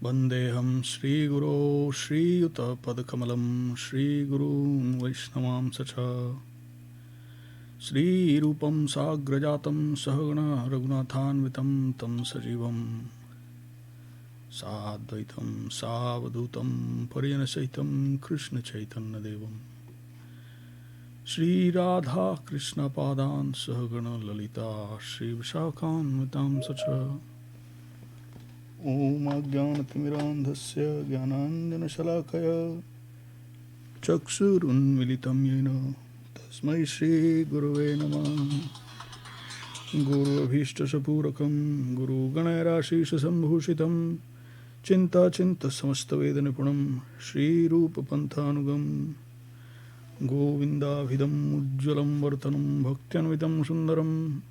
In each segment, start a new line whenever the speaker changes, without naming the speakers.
Vandeham Shri Guru Shri Yuta Padakamalam Shri Guru Vaishnavam Sacha Shri Rupam Sagrajatam Sahagana Raghunathan Vitam Tam Sajivam Sadvaitam Savadutam Pariyanasaitam Krishna Chaitanya Devam Shri Radha Krishna Padan Sahagana Lalita Shri Vishakhan Vitam Sacha Om Ajnanatimirandhasya Jnananjana Shalakaya Chakshurunmilitam Yena Tasmai Shri Guruve Namah Guru Abhishta Sapurakam Guru Ganayarashisa Sambhushitam Chinta Chinta Samasta Vedanipunam Shri Rupa Panthanugam Govinda Vidam Ujjalam Vartanam Bhaktianvitam Sundaram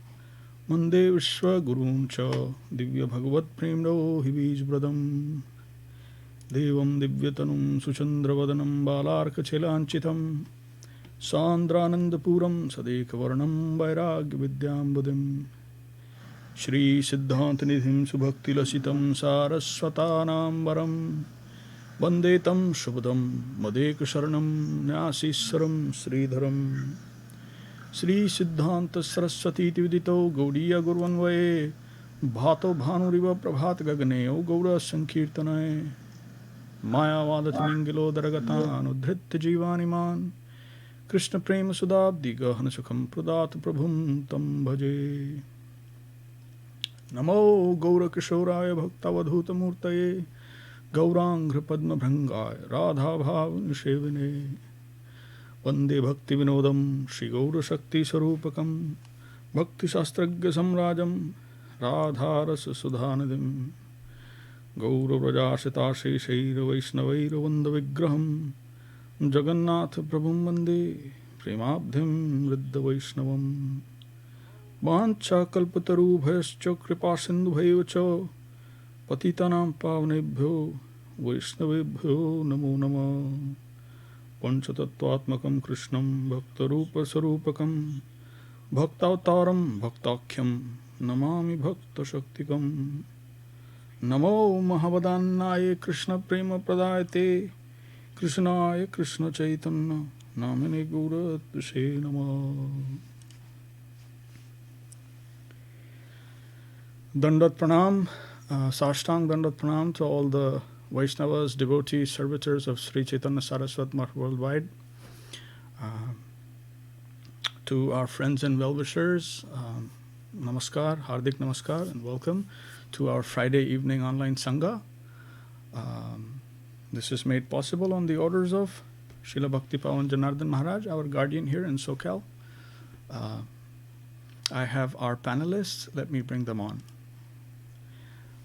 Mande Vishwa Guruncha Divya Bhagavat Premdo Hibij Bradam Devam Divyatanum Suchandravadanam Balarka Chelanchitam Sandranandapuram Sadekavarnam Vairagya Vidyambudim Shri Siddhantanidhim Subhakti Lasitam Saraswatanam Varam Vandetam Shubhadam Madeka Sharanam Nyasissaram Śrīdharam Shri Siddhanta Saraswati Tividito Gaudiya Gurvanvaye Bhato Bhanuriva Prabhat Gagane O Gaura Sankirtanaye Maya Vadatiningilo Daragatan Udhritta Jivaniman Krishna Prema Sudabdi Gahana Sukham Pradat Prabhum Tam Bhaje Namo Gaura Kishoraya Bhaktavadhuta Murtaye Gaurangra Padma Bhrangaya Radha Bhav Nishevine Vande Bhakti Vinodam Shri Gaura Shakti Sarupakam Bhakti Shastragya Samrajam Radha Rasa Sudhanadim Gaura Vrajashita Shri Shaira Vaishnavaira Vanda Vigraham Jagannath Prabhum Vande Premabdhim Vriddha Vaishnavam Vancha Kalpataru Bhayascha Kripa Sindhu Bhayocha Patitanam Pavnebhyo Vaishnavebhyo Namo Namah Panchatattvatmakam Krishnam Bhaktarupa Sarupakam Bhaktavtaram Bhaktakhyam Namami Bhakta Shaktikam Namo Mahavadannaye Krishna Prema Pradayate Krishnaya Krishna Chaitanya Namine Gura Tushe Namah Dandat Pranam, Sashtang Dandat Pranam to all the Vaishnavas, devotees, servitors of Sri Chaitanya Saraswat Math worldwide. To our friends and well-wishers, Namaskar, Hardik Namaskar, and welcome to our Friday evening online Sangha. This is made possible on the orders of Srila Bhakti Pawan Janardhan Mahārāj, our guardian here in SoCal. I have our panelists. Let me bring them on.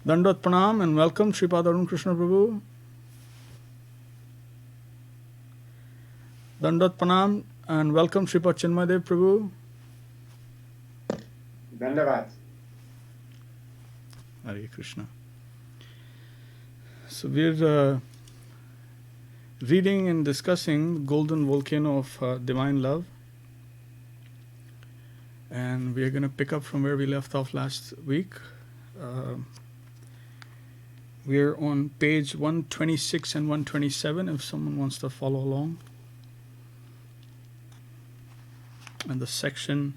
Dandat Pranam and welcome Sripad Arun Krishna Prabhu. Dandat Pranam and welcome Sripad Chinmadev Prabhu.
Dandavad.
Hare Krishna. So we're reading and discussing the golden volcano of divine love. And we're going to pick up from where we left off last week. We're on page 126 and 127 if someone wants to follow along. And the section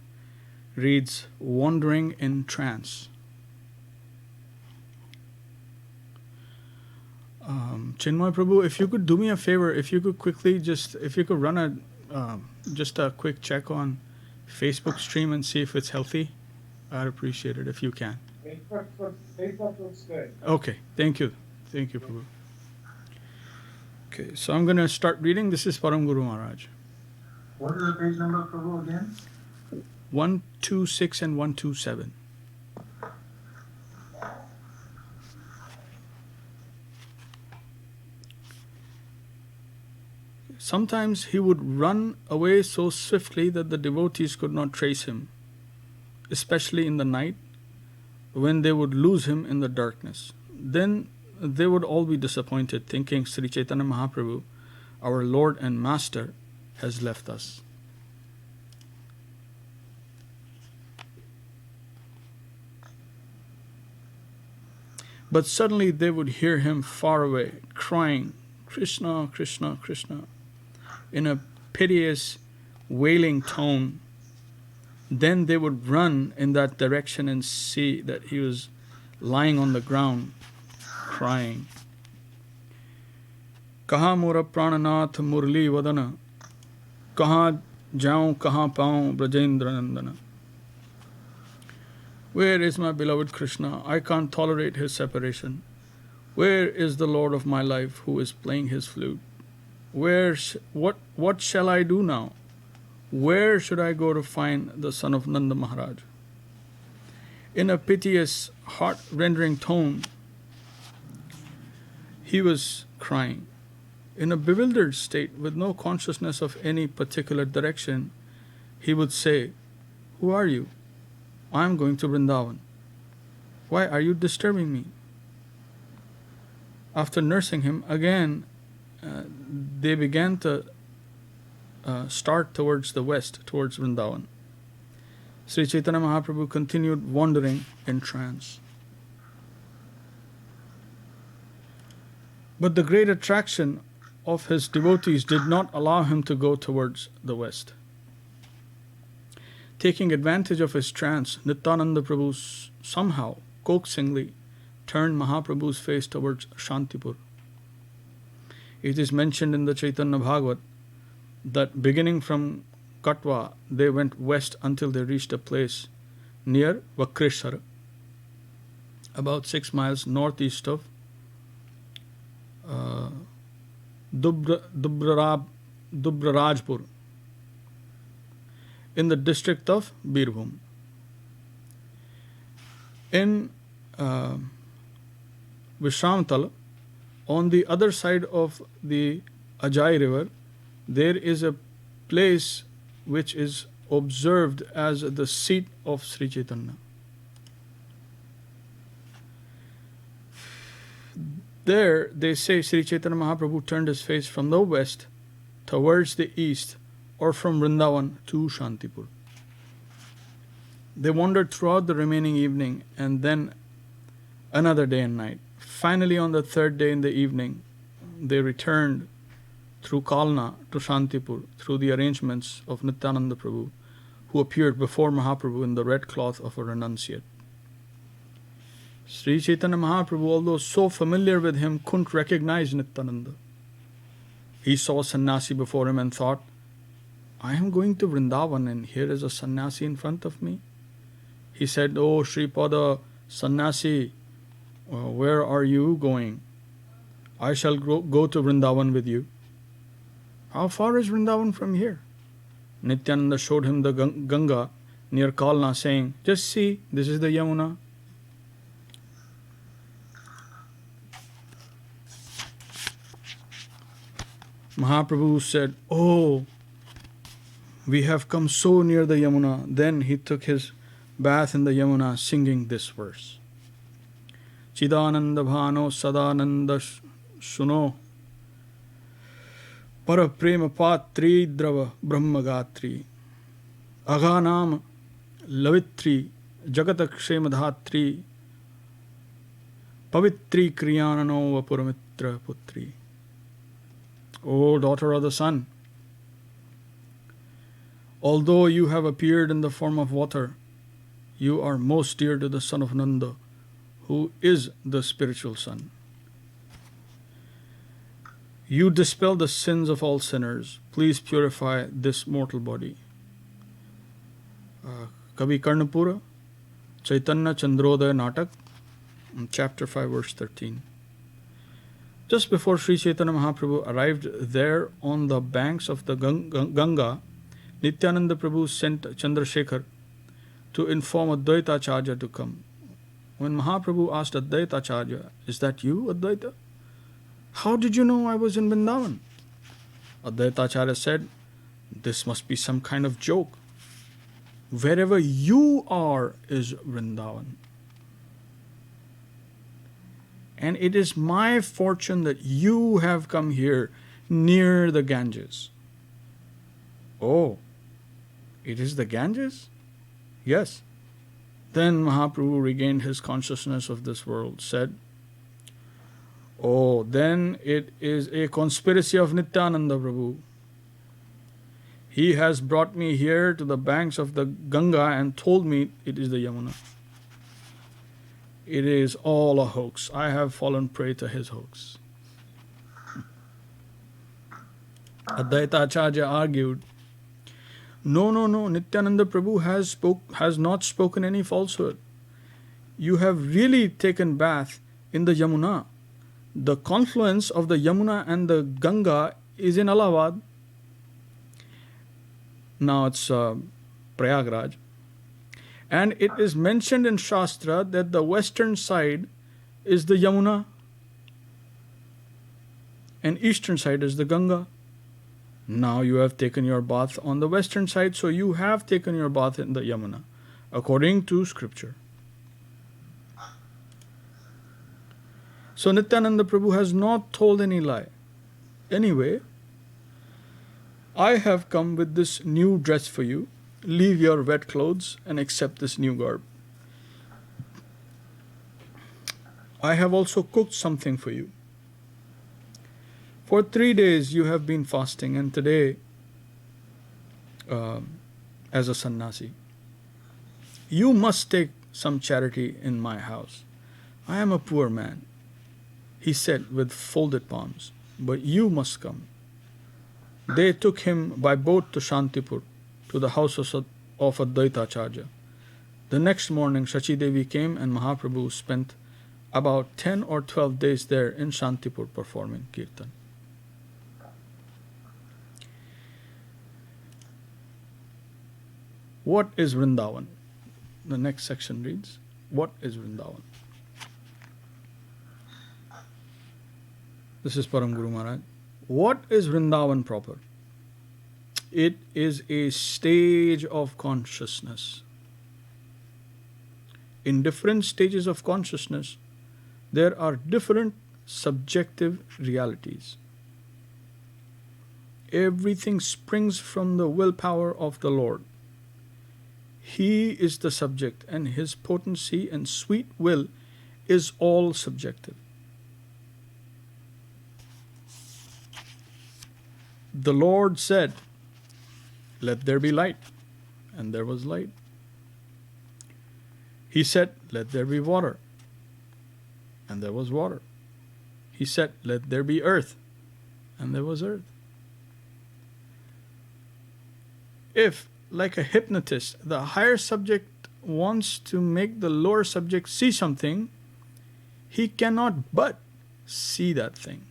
reads, Wandering in Trance. Chinmay Prabhu, if you could do me a favor, if you could quickly if you could run just a quick check on Facebook stream and see if it's healthy, I'd appreciate it if you can.
Facebook looks good.
Okay, thank you. Thank you, Prabhu. Okay, so I'm going to start reading. This is Param Guru Mahārāj.
What is the page number, Prabhu, again?
126 and 127. Sometimes he would run away so swiftly that the devotees could not trace him, especially in the night, when they would lose him in the darkness. Then they would all be disappointed, thinking Sri Chaitanya Mahaprabhu, our Lord and Master, has left us. But suddenly they would hear him far away, crying, Krishna, Krishna, Krishna, in a piteous, wailing tone. Then they would run in that direction and see that he was lying on the ground, crying. Kaha mura prananath murli vadana, kaha jaun kaha paun brajendra nandana. Where is my beloved Krishna? I can't tolerate his separation. Where is the Lord of my life who is playing his flute? What shall I do now? Where should I go to find the son of Nanda Mahārāj? In a piteous, heart-rending tone, he was crying. In a bewildered state, with no consciousness of any particular direction, he would say, Who are you? I am going to Vrindavan. Why are you disturbing me? After nursing him, again, they began to start towards the west, towards Vrindavan. Sri Chaitanya Mahaprabhu continued wandering in trance. But the great attraction of his devotees did not allow him to go towards the west. Taking advantage of his trance, Nityananda Prabhu somehow, coaxingly, turned Mahaprabhu's face towards Shantipur. It is mentioned in the Chaitanya Bhagavat that beginning from Katwa, they went west until they reached a place near Vakreshwara, about 6 miles northeast of Dubrarajpur, in the district of Birbhum. In Vishramtal, on the other side of the Ajai river, there is a place which is observed as the seat of Sri Chaitanya. There, they say Sri Chaitanya Mahaprabhu turned his face from the west towards the east, or from Vrindavan to Shantipur. They wandered throughout the remaining evening and then another day and night. Finally, on the third day in the evening, they returned through Kalna to Shantipur through the arrangements of Nityananda Prabhu, who appeared before Mahaprabhu in the red cloth of a renunciate. Sri Chaitanya Mahaprabhu, although so familiar with him, couldn't recognize Nityananda. He saw a sannyasi before him and thought, I am going to Vrindavan and here is a sannyasi in front of me. He said, Oh, Shripada, sannyasi, where are you going? I shall go to Vrindavan with you. How far is Vrindavan from here? Nityananda showed him the Ganga near Kalna, saying, Just see, this is the Yamuna. Mahaprabhu said, Oh, we have come so near the Yamuna. Then he took his bath in the Yamuna, singing this verse. Chidananda bhano sadananda suno para prema patri drava brahmagatri aghanam lavitri jagatakshema pavitri kriyanano vapuramitra putri. O daughter of the sun, although you have appeared in the form of water, you are most dear to the son of Nanda, who is the spiritual son. You dispel the sins of all sinners. Please purify this mortal body. Kavi Karnapura, Chaitanya Chandrodaya Natak, chapter 5, verse 13. Just before Sri Chaitanya Mahaprabhu arrived there on the banks of the Ganga, Nityananda Prabhu sent Chandrasekhar to inform Advaita Acharya to come. When Mahaprabhu asked Advaita Acharya, Is that you, Advaita? How did you know I was in Vrindavan? Advaita Acharya said, This must be some kind of joke. Wherever you are is Vrindavan. And it is my fortune that you have come here near the Ganges. Oh, it is the Ganges? Yes. Then Mahaprabhu regained his consciousness of this world, said, Oh, then it is a conspiracy of Nityananda Prabhu. He has brought me here to the banks of the Ganga and told me it is the Yamuna. It is all a hoax. I have fallen prey to his hoax. Advaita Acharya argued, no, Nityananda Prabhu has not spoken any falsehood. You have really taken bath in the Yamuna. The confluence of the Yamuna and the Ganga is in Allahabad. Now it's Prayagraj. And it is mentioned in Shastra that the western side is the Yamuna and eastern side is the Ganga. Now you have taken your bath on the western side, so you have taken your bath in the Yamuna, according to scripture. So Nityananda Prabhu has not told any lie. Anyway, I have come with this new dress for you. Leave your wet clothes and accept this new garb. I have also cooked something for you. For 3 days you have been fasting, and today, as a sannyasi, you must take some charity in my house. I am a poor man, he said with folded palms, but you must come. They took him by boat to Shantipur, to the house of Advaita Acharya. The next morning, Shachi Devi came and Mahaprabhu spent about 10 or 12 days there in Shantipur performing kirtan. What is Vrindavan? The next section reads, what is Vrindavan? This is Param Guru Mahārāj. What is Vrindavan proper? It is a stage of consciousness. In different stages of consciousness, there are different subjective realities. Everything springs from the willpower of the Lord. He is the subject, and his potency and sweet will is all subjective. The Lord said, let there be light, and there was light. He said, let there be water, and there was water. He said, let there be earth, and there was earth. If, like a hypnotist, the higher subject wants to make the lower subject see something, he cannot but see that thing.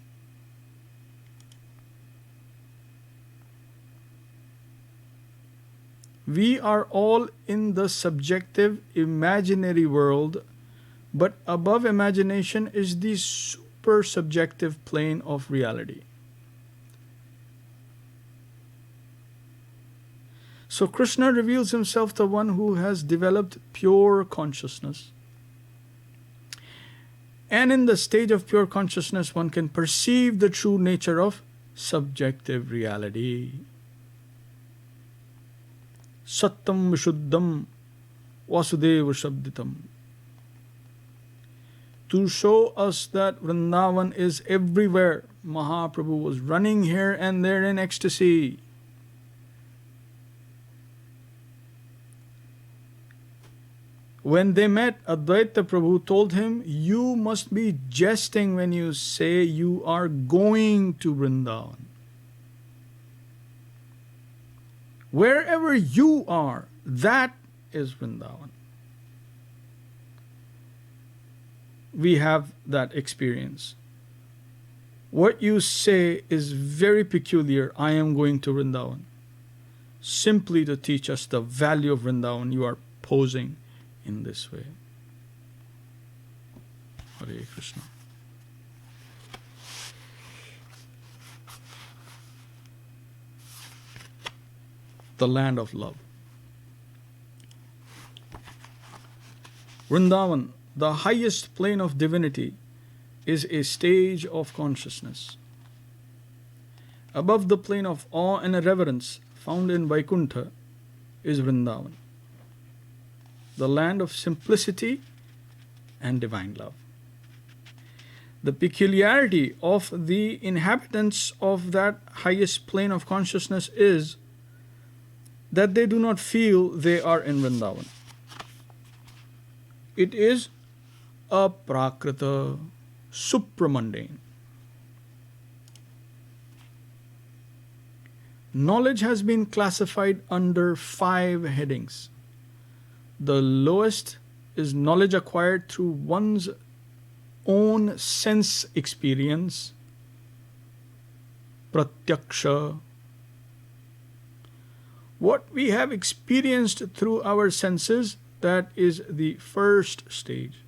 We are all in the subjective imaginary world, but above imagination is the super subjective plane of reality. So Krishna reveals himself the one who has developed pure consciousness. And in the stage of pure consciousness, one can perceive the true nature of subjective reality. Sattam Vishuddham Vasudeva Shabditam. To show us that Vrindavan is everywhere, Mahaprabhu was running here and there in ecstasy. When they met, Advaita Prabhu told him, you must be jesting when you say you are going to Vrindavan. Wherever you are, that is Vrindavan. We have that experience. What you say is very peculiar, I am going to Vrindavan. Simply to teach us the value of Vrindavan, you are posing in this way. Hare Krishna. The land of love. Vrindavan, the highest plane of divinity, is a stage of consciousness. Above the plane of awe and reverence found in Vaikuntha is Vrindavan, the land of simplicity and divine love. The peculiarity of the inhabitants of that highest plane of consciousness is that they do not feel they are in Vrindavan. It is aprakrita, supramundane. Knowledge has been classified under 5 headings. The lowest is knowledge acquired through one's own sense experience, pratyaksha. What we have experienced through our senses, that is the first stage.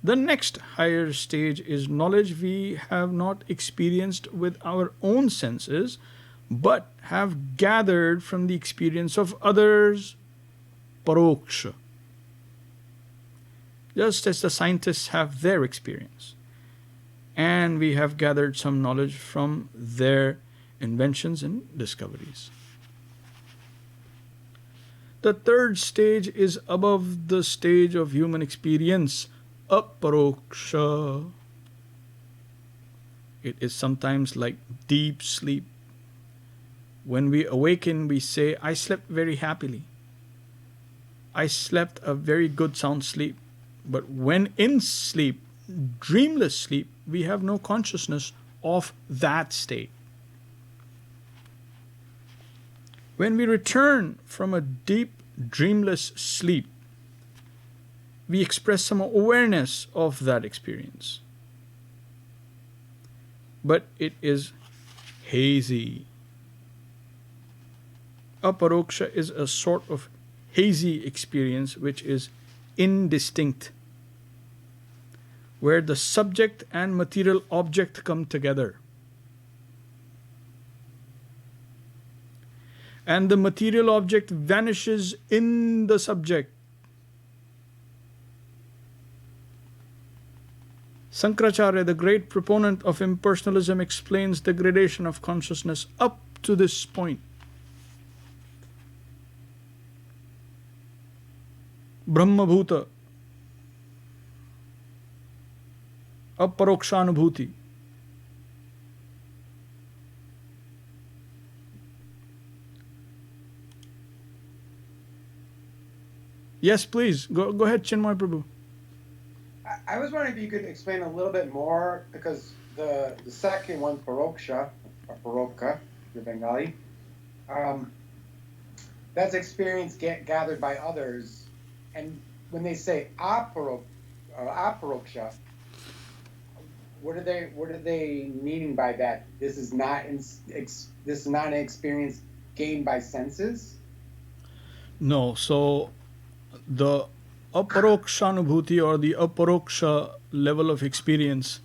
The next higher stage is knowledge we have not experienced with our own senses, but have gathered from the experience of others, paroksha. Just as the scientists have their experience, and we have gathered some knowledge from their inventions and discoveries. The third stage is above the stage of human experience, aparoksha. It is sometimes like deep sleep. When we awaken, we say, I slept very happily. I slept a very good sound sleep. But when in sleep, dreamless sleep, we have no consciousness of that state. When we return from a deep, dreamless sleep, we express some awareness of that experience. But it is hazy. Aparoksha is a sort of hazy experience which is indistinct, where the subject and material object come together. And the material object vanishes in the subject. Sankaracharya, the great proponent of impersonalism, explains the gradation of consciousness up to this point. Brahmabhuta, aparokshanubhuti. Yes, please. Go ahead, Chinmay Prabhu.
I was wondering if you could explain a little bit more, because the second one, paroksha, or parokka, your Bengali, that's experience gathered by others. And when they say aparoksha, what are they meaning by that? This is not an experience gained by senses?
No. So the aparokshanubhuti or the aparoksha level of experience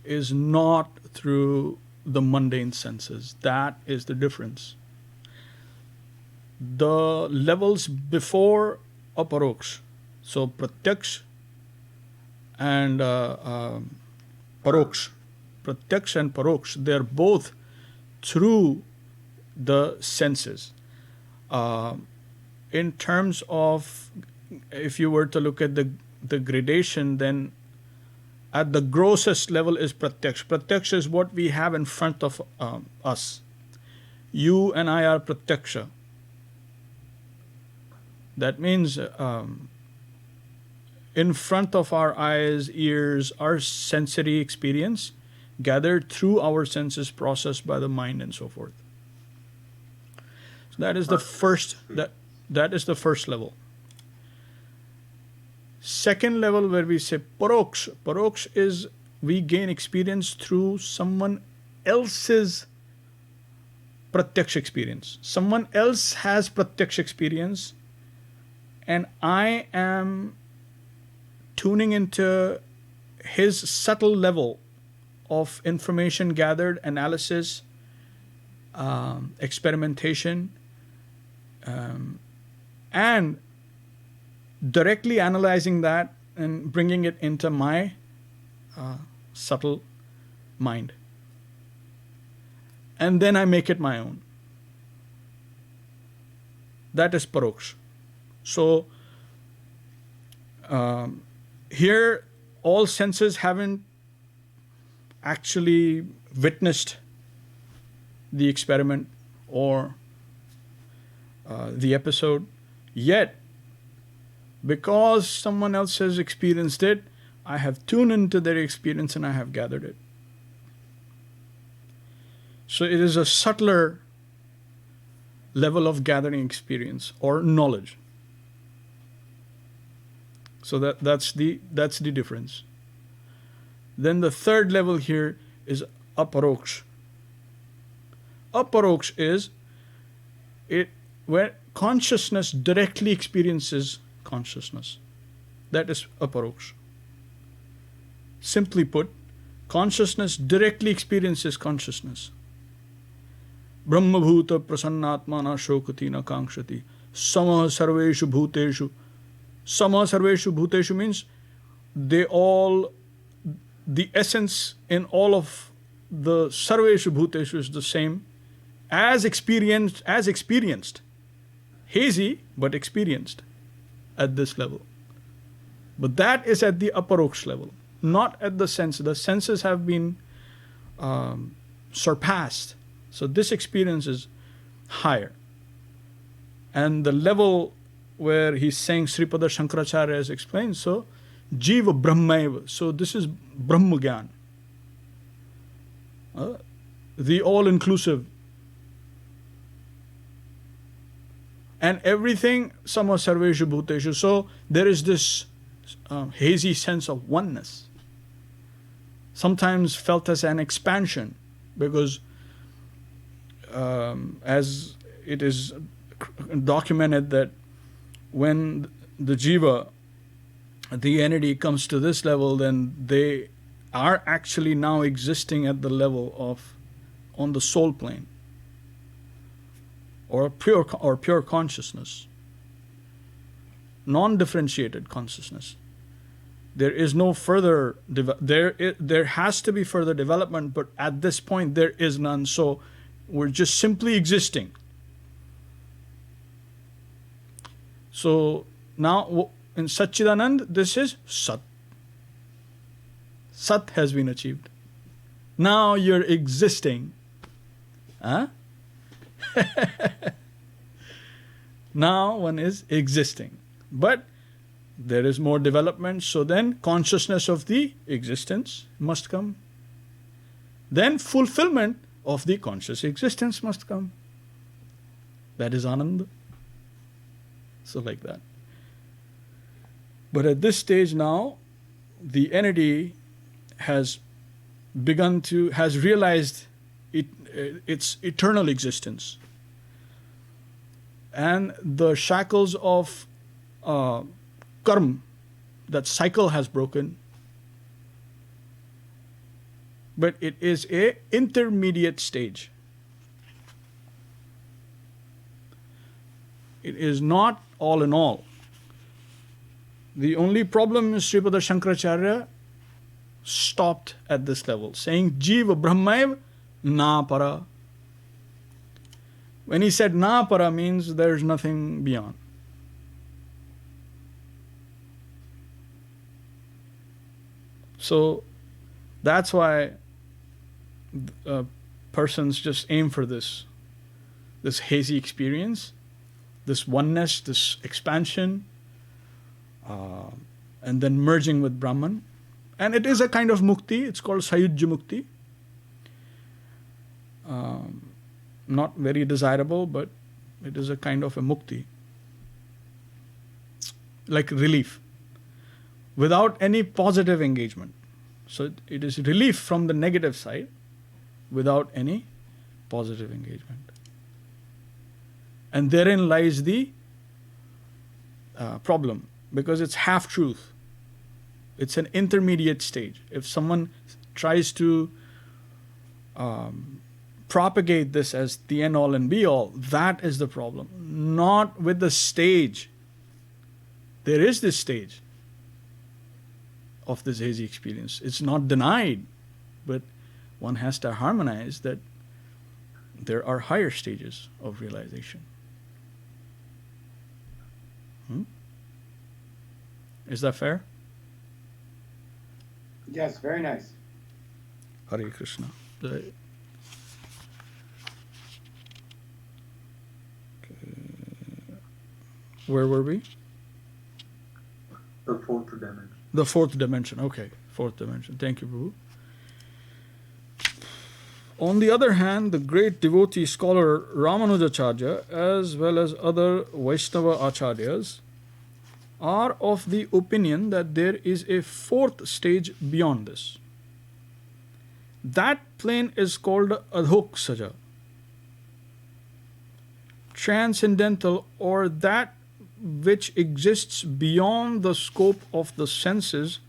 is not through the mundane senses. That is the difference. The levels before aparoksh, so pratyaksh and paroksh, pratyaksh and paroksh, they are both through the senses. In terms of, if you were to look at the gradation, then at the grossest level is pratyaksh. Pratyaksh is what we have in front of us. You and I are pratyaksha. That means in front of our eyes, ears, our sensory experience gathered through our senses, processed by the mind and so forth. So that is the first level. Second level, where we say paroksh. Paroksh is we gain experience through someone else's pratyaksh experience. Someone else has pratyaksh experience, and I am tuning into his subtle level of information gathered, analysis, experimentation, and directly analyzing that and bringing it into my subtle mind. And then I make it my own. That is paroksh. So here all senses haven't actually witnessed the experiment or the episode yet, because someone else has experienced it, I have tuned into their experience and I have gathered it. So it is a subtler level of gathering experience or knowledge. So that's the difference. Then the third level here is aparoksh. Aparoksh is it where consciousness directly experiences consciousness. That is aparoksh. Simply put, consciousness directly experiences consciousness. Brahma bhuta prasannatmana shokati na kankshati. Samah sarveshu bhuteshu. Samah sarveshu bhuteshu means the essence in all of the sarveshu bhuteshu is the same as experienced. Hazy, but experienced at this level. But that is at the aparoksh level, not at the sense. The senses have been surpassed. So this experience is higher. And the level where he's saying Sripada Shankaracharya has explained, so Jiva Brahmaiva. So this is Brahma Gyan. The all-inclusive. And everything, Sama Sarveshu Bhuteshu. So there is this hazy sense of oneness. Sometimes felt as an expansion, because as it is documented that when the jiva, the entity, comes to this level, then they are actually now existing at the level of on the soul plane or pure consciousness, non-differentiated consciousness. There is no further there has to be further development, but at this point there is none. So we're just simply existing. So now in Satchidanand, this is Sat. Sat has been achieved. Now you're existing. Huh? Now one is existing. But there is more development, so then consciousness of the existence must come. Then fulfillment of the conscious existence must come. That is Ananda. So like that. But at this stage now, the entity has realized its eternal existence. And the shackles of karma, that cycle has broken. But it is a intermediate stage. It is not all in all. The only problem is Sripada Shankaracharya stopped at this level, saying Jiva Brahmaiv na para. When he said na para means there's nothing beyond. So that's why persons just aim for this hazy experience, this oneness, this expansion, and then merging with Brahman. And it is a kind of mukti. It's called Sayujya Mukti. Not very desirable, but it is a kind of a mukti. Like relief. Without any positive engagement. So it is relief from the negative side without any positive engagement. And therein lies the problem, because it's half-truth. It's an intermediate stage. If someone tries to propagate this as the end-all and be-all, that is the problem. Not with the stage. There is this stage of this hazy experience. It's not denied, but one has to harmonize that there are higher stages of realization. Is that fair?
Yes, very nice.
Hare Krishna. Jai. Where were we?
The fourth dimension.
The fourth dimension. Okay, fourth dimension. Thank you, Prabhu. On the other hand, the great devotee scholar Ramanujacharya, as well as other Vaishnava acharyas, are of the opinion that there is a fourth stage beyond this. That plane is called Adhoksaja, transcendental, or that which exists beyond the scope of the senses,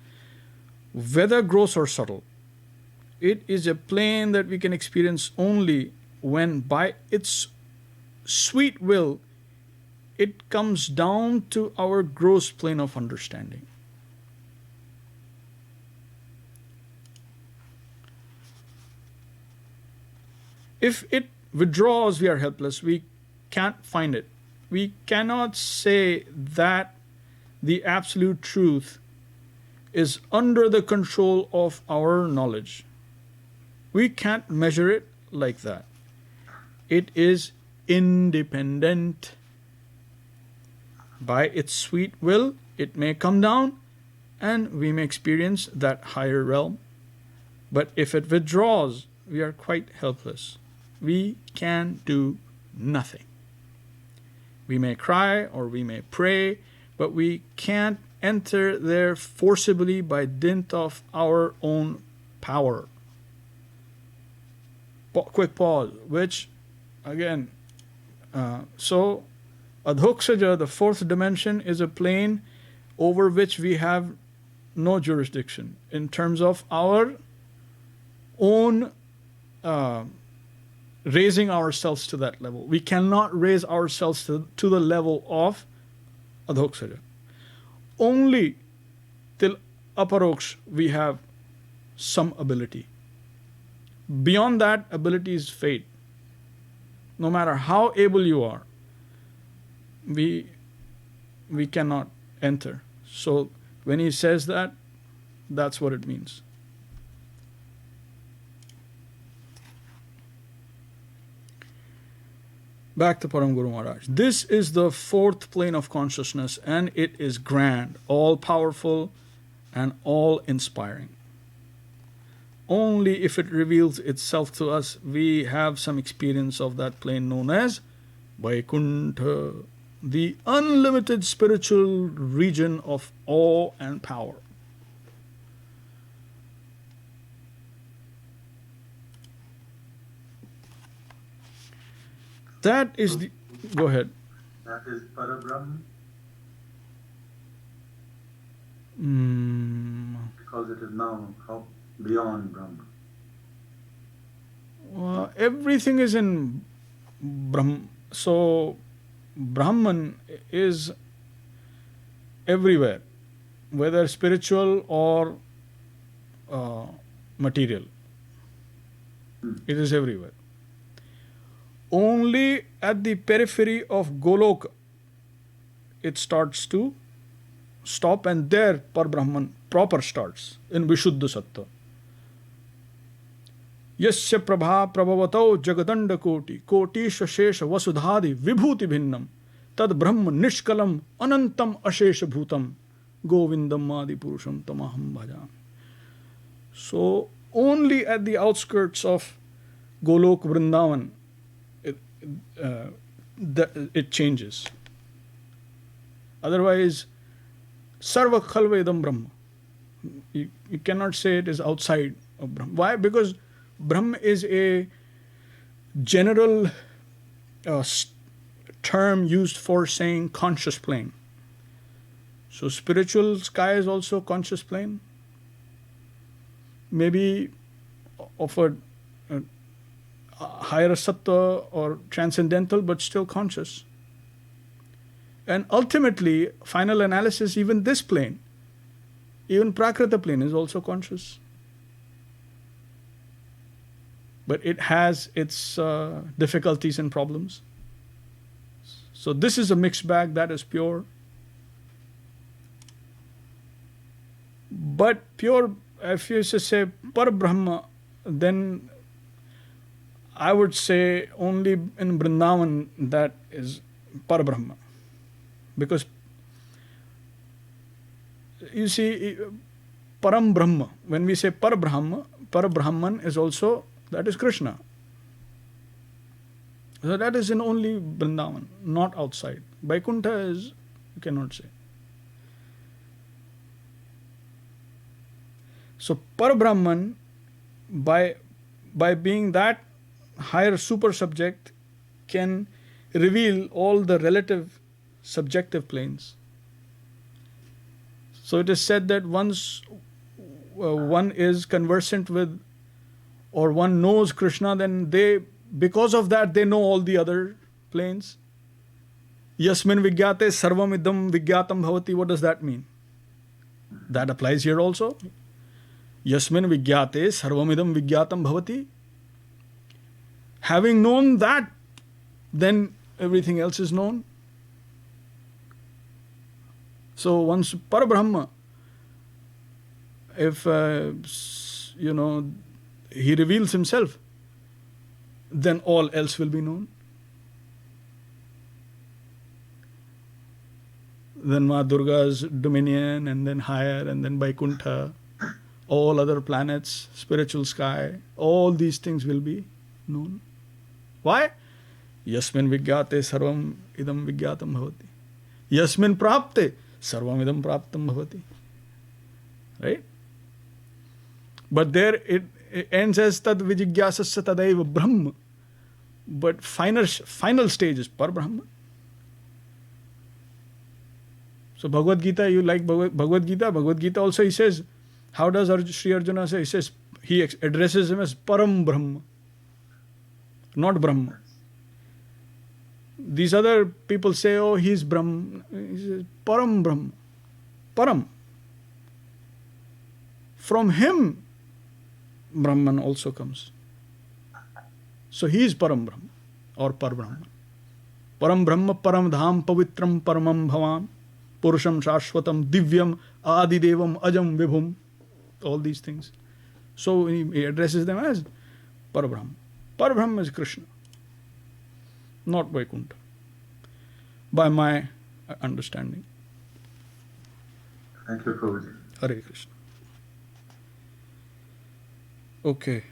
whether gross or subtle. It is a plane that we can experience only when, by its sweet will, it comes down to our gross plane of understanding. If it withdraws, we are helpless. We can't find it. We cannot say that the absolute truth is under the control of our knowledge. We can't measure it like that. It is independent. By its sweet will, it may come down and we may experience that higher realm. But if it withdraws, we are quite helpless. We can do nothing. We may cry or we may pray, but we can't enter there forcibly by dint of our own power. Quick pause, which again, so Adhoksaja, the fourth dimension, is a plane over which we have no jurisdiction in terms of our own raising ourselves to that level. We cannot raise ourselves to the level of Adhoksaja. Only till Aparoksh we have some ability. Beyond that, ability is fate. No matter how able you are, we cannot enter. So when he says that, that's what it means. Back to Param Guru Maharaj. This is the fourth plane of consciousness, and it is grand, all-powerful, and all-inspiring. Only if it reveals itself to us, we have some experience of that plane known as Vaikuntha, the unlimited spiritual region of awe and power. That is the... Go ahead.
That is Parabrahma, because it is now beyond Brahma.
Everything is in Brahm. So Brahman is everywhere, whether spiritual or material. It is everywhere. Only at the periphery of Goloka it starts to stop, and there Par-Brahman proper starts in Vishuddha Sattva. Yasya prabha prabhavato jagadanda koti kotisha shesha vasudhadi vibhuti bhinnam tad brahma nishkalam anantam ashesha bhutam govindam adi purusham tamaham bhajan. So only at the outskirts of Golok Vrindavan it changes. Otherwise, sarva khalva idam brahma. You cannot say it is outside of Brahma. Why? Because Brahma is a general term used for saying conscious plane. So spiritual sky is also conscious plane. Maybe of a higher sattva or transcendental, but still conscious. And ultimately, final analysis, even this plane, even Prakrita plane is also conscious. But it has its difficulties and problems. So this is a mixed bag, that is pure. But pure if you say Par Brahma, then I would say only in Vrindavan that is Par Brahma. Because you see, Param Brahma, when we say Par Brahman is also, that is Krishna. So that is in only Vrindavan, not outside. Vaikuntha is, you cannot say. So Par Brahman, by being that higher super subject, can reveal all the relative subjective planes. So it is said that once one is conversant with, or one knows Krishna, then because of that they know all the other planes. Yasmin vigyate sarvam idam vigyatam bhavati. What does that mean? That applies here also. Yasmin vigyate sarvam idam vigyatam bhavati. Having known that, then everything else is known. So once Par Brahma, if he reveals himself, then all else will be known. Then Ma Durga's dominion, and then higher, and then Vaikuntha, all other planets, spiritual sky, all these things will be known. Why? Yasmin vigyate sarvam idam vigyatam bhavati. Yasmin prapte sarvam idam praptam bhavati. Right? But there it ends as tad vijigyasasya tadaiva brahma. But final stage is Par Brahma. So Bhagavad Gita, you like Bhagavad Gita? Bhagavad Gita also he says, how does Sri Arjuna say? He says, he addresses him as Param Brahma, not Brahma. These other people say, oh, he's Brahma. He says, Param Brahma. Param. From him, Brahman also comes. So he is Param Brahma or Par Brahma. Param Brahma, Param Dham, Pavitram, Paramam Bhavam, Purusham, Shashvatam, Divyam, Adidevam, Ajam, Vibhum. All these things. So he addresses them as Par Brahma. Par Brahma is Krishna, not Vaikuntha, by my understanding.
Thank you, Prabhuji.
Hare Krishna. Okay.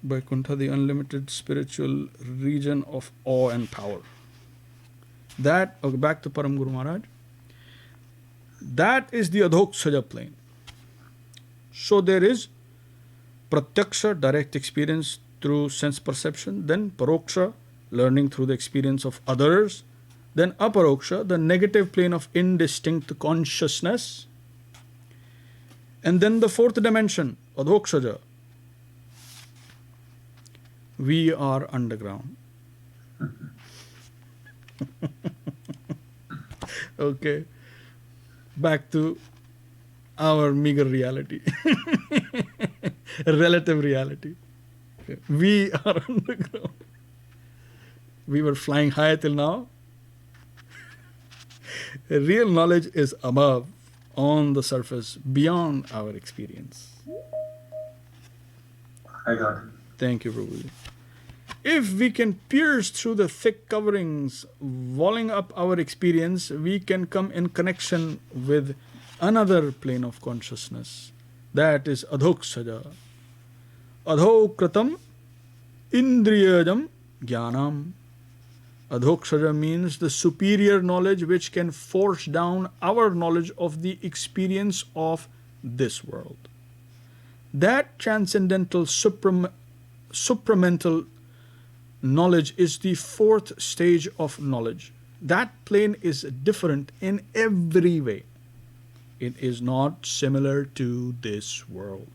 Vaikuntha, the unlimited spiritual region of awe and power. That, okay, back to Param Guru Mahārāj. That is the Adhoksaja plane. So there is Pratyaksha, direct experience through sense perception, then Paroksha, learning through the experience of others, then Aparoksha, the negative plane of indistinct consciousness, and then the fourth dimension, Adhoksaja. We are underground. Okay. Back to our meager reality. Relative reality. We are underground. We were flying high till now. Real knowledge is above, on the surface, beyond our experience.
I got it.
Thank you, Prabhuji. If we can pierce through the thick coverings, walling up our experience, we can come in connection with another plane of consciousness. That is Adhoksaja. Adhokratam Indriyajam Jnanam. Adhoksaja means the superior knowledge which can force down our knowledge of the experience of this world. That transcendental supramental knowledge is the fourth stage of knowledge. That plane is different in every way. It is not similar to this world.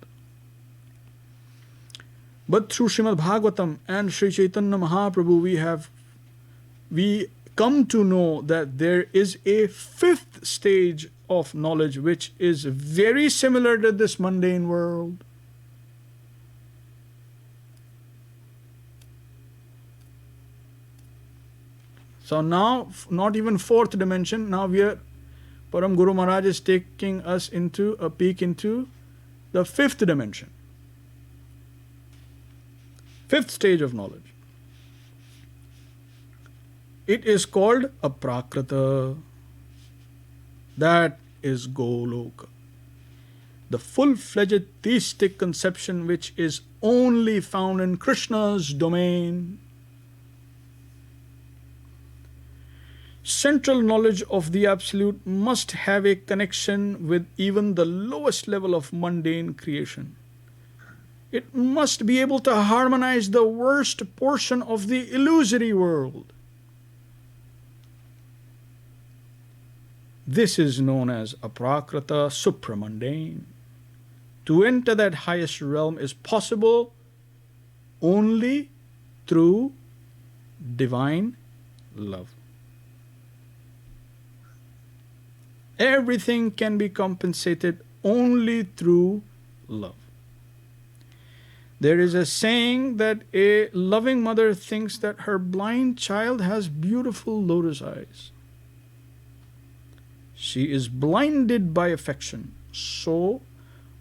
But through Srimad Bhagavatam and Sri Chaitanya Mahaprabhu, we come to know that there is a fifth stage of knowledge which is very similar to this mundane world. So now, not even fourth dimension, now Param Guru Mahārāj is taking us into a peek into the fifth dimension, fifth stage of knowledge. It is called aprakrita. That is Goloka. The full-fledged theistic conception which is only found in Krishna's domain. Central knowledge of the Absolute must have a connection with even the lowest level of mundane creation. It must be able to harmonize the worst portion of the illusory world. This is known as aprakrita, supramundane. To enter that highest realm is possible only through divine love. Everything can be compensated only through love. There is a saying that a loving mother thinks that her blind child has beautiful lotus eyes. She is blinded by affection. So,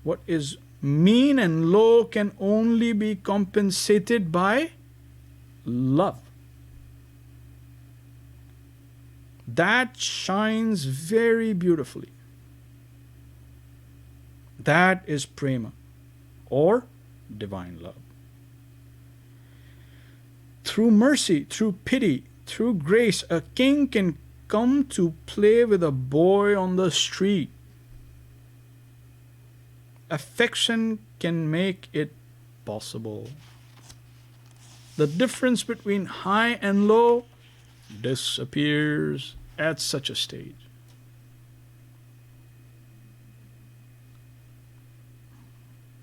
what is mean and low can only be compensated by love. That shines very beautifully. That is prema, or divine love. Through mercy, through pity, through grace, a king can come to play with a boy on the street. Affection can make it possible. The difference between high and low disappears at such a stage.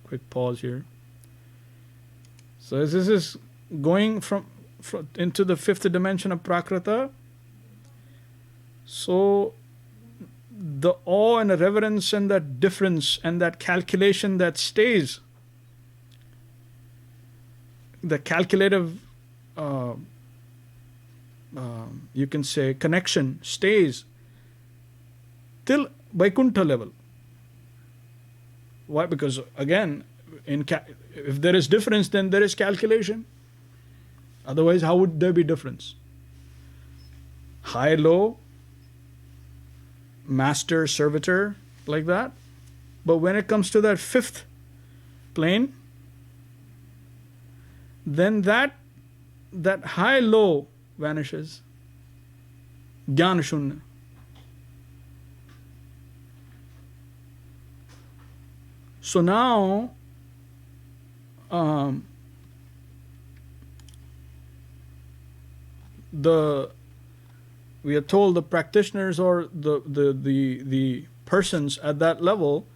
Quick pause here. So as this is going from into the fifth dimension of Prakrita, so the awe and the reverence and that difference and that calculation that stays, the calculative you can say connection stays till Vaikuntha level. Why? Because again, if there is difference, then there is calculation. Otherwise, how would there be difference? High, low, master, servitor, like that. But when it comes to that fifth plane, then that high, low vanishes. Jnana Shunya. So now, we are told the practitioners or the persons at that level,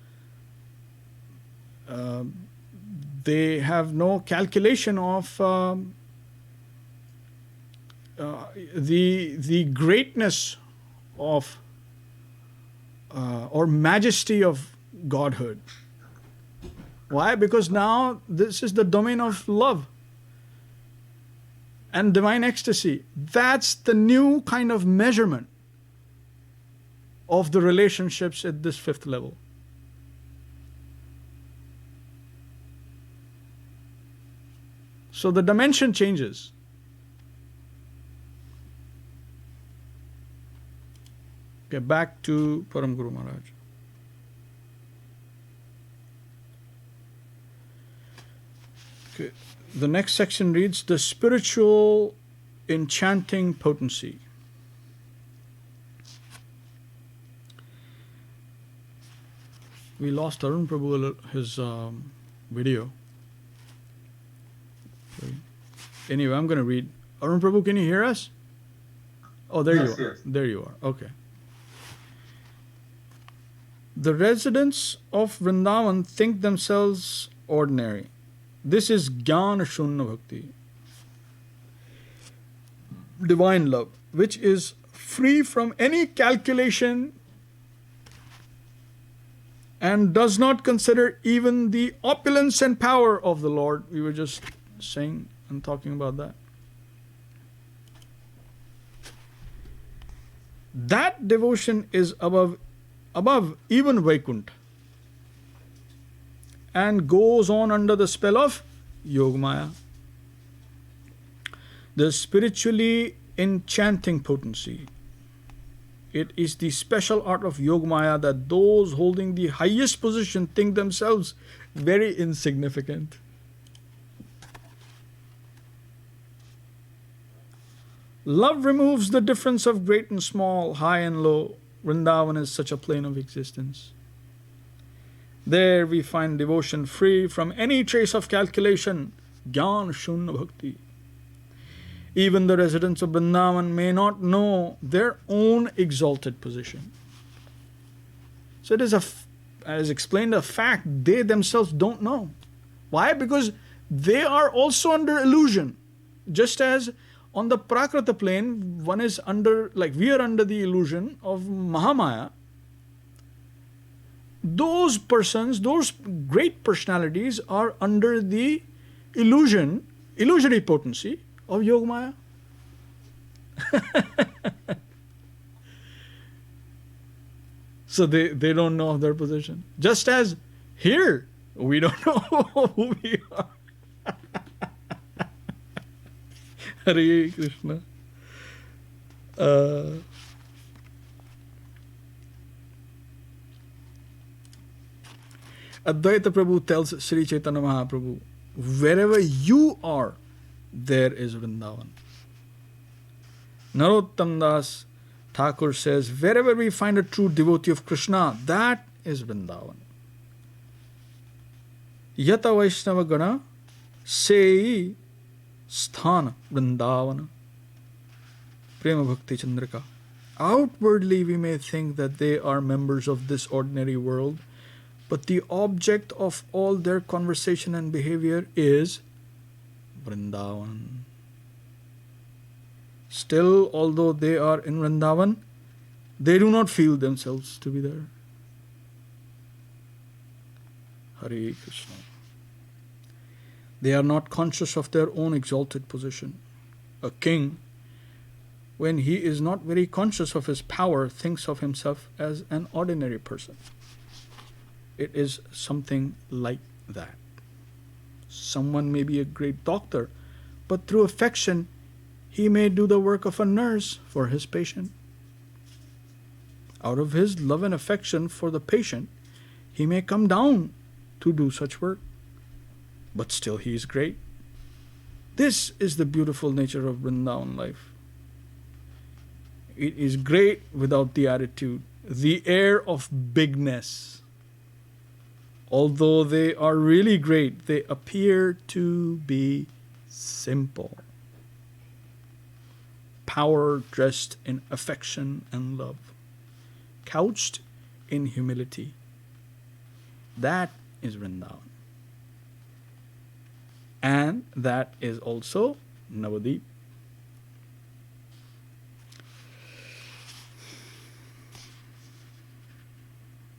they have no calculation of the greatness of or majesty of Godhood. Why? Because now this is the domain of love and divine ecstasy. That's the new kind of measurement of the relationships at this fifth level. So the dimension changes. Okay, back to Param Guru Mahārāj. Okay. The next section reads, the spiritual enchanting potency. We lost Arun Prabhu, his video. Okay. Anyway, I'm going to read. Arun Prabhu, can you hear us? Oh, there you are.
Yes.
There you are. Okay. The residents of Vrindavan think themselves ordinary. This is Jnana Shunya Bhakti, divine love, which is free from any calculation and does not consider even the opulence and power of the Lord. We were just saying and talking about that. That devotion is above even Vaikuntha. and goes on under the spell of Yogamaya. The spiritually enchanting potency. It is the special art of Yogamaya that those holding the highest position think themselves very insignificant. Love removes the difference of great and small, high and low. Vrindavan is such a plane of existence. There we find devotion free from any trace of calculation, Gyan Shunna Bhakti. Even the residents of Vrindavan may not know their own exalted position. So it is, as explained, a fact they themselves don't know. Why? Because they are also under illusion. Just as on the Prakrita plane, one is under, like we are under the illusion of Mahamaya. Those persons, those great personalities are under the illusory potency of Yogamaya. So they don't know of their position. Just as here, we don't know who we are. Hare Krishna. Advaita Prabhu tells Sri Chaitanya Mahaprabhu, wherever you are, there is Vrindavan. Narottam Das Thakur says, wherever we find a true devotee of Krishna, that is Vrindavan. Yata Vaishnava Gana Sei Sthana Vrindavana. Prema Bhakti Chandrika. Outwardly we may think that they are members of this ordinary world, but the object of all their conversation and behavior is Vrindavan. Still, although they are in Vrindavan, they do not feel themselves to be there. Hare Krishna. They are not conscious of their own exalted position. A king, when he is not very conscious of his power, thinks of himself as an ordinary person. It is something like that. Someone may be a great doctor, but through affection, he may do the work of a nurse for his patient. Out of his love and affection for the patient, he may come down to do such work, but still he is great. This is the beautiful nature of Vrindavan life. It is great without the attitude, the air of bigness. Although they are really great, they appear to be simple. Power dressed in affection and love, couched in humility. That is Vrindavan. And that is also Navadip.